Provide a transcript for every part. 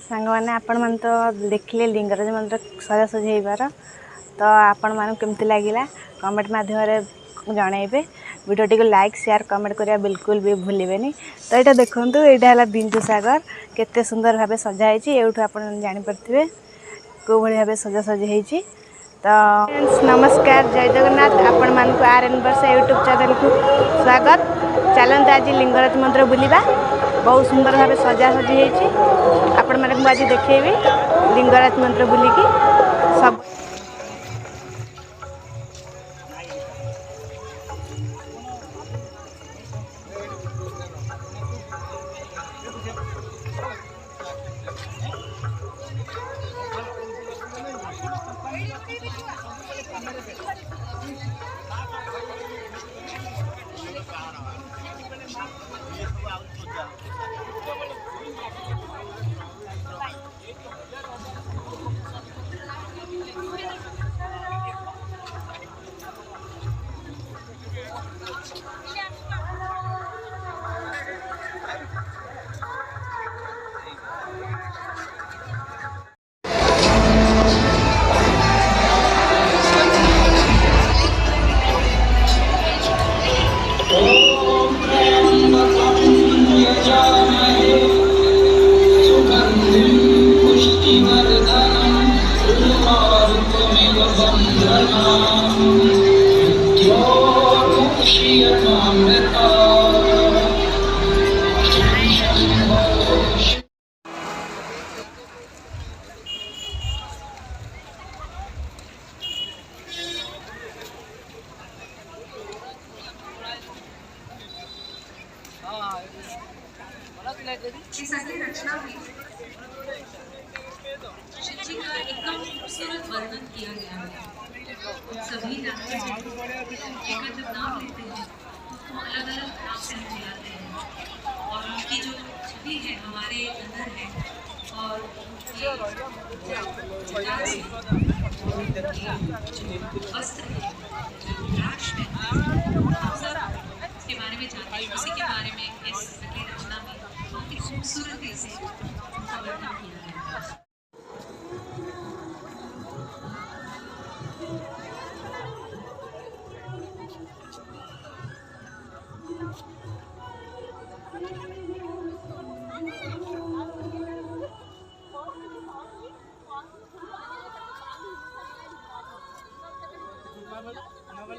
सांग मैंने आपण मन तो देखिले लिंगराज मंदिर सजासजी होबार तो आपण मान केमती लगिला कमेंट माध्यम जनइबे वीडियो टी लाइक शेयर कमेंट करिया बिल्कुल भी भूलिबेनी। तो यहाँ देखूँ यहाँ है बिंदु सागर केते सुंदर भाव सजाई एठू आप जानीपे कौ भाई भाव सजासजी होती। तो नमस्कार जय जगन्नाथ आपण मानक RN वर्षा यूट्यूब चैनल को स्वागत। चलते आज लिंगराज मंदिर बुलवा बहुत सुंदर भाव सजासजी होती आपण मानक आज देखेबी लिंगराज मंदिर बुलिकी सब इस अगली रचना में शिव जी का एकदम खूबसूरत वर्णन किया गया है। सभी नाटक का जब नाम लेते हैं तो अलग अलग नाम से बुलाते हैं और उनकी जो छवि है हमारे अंदर है और वस्त्र है राश है उसके बारे में जानते हैं। उसी के बारे में इस अगली रचना में बहुत ही खूबसूरती से उनका वर्णन किया गया है।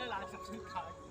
लास्ट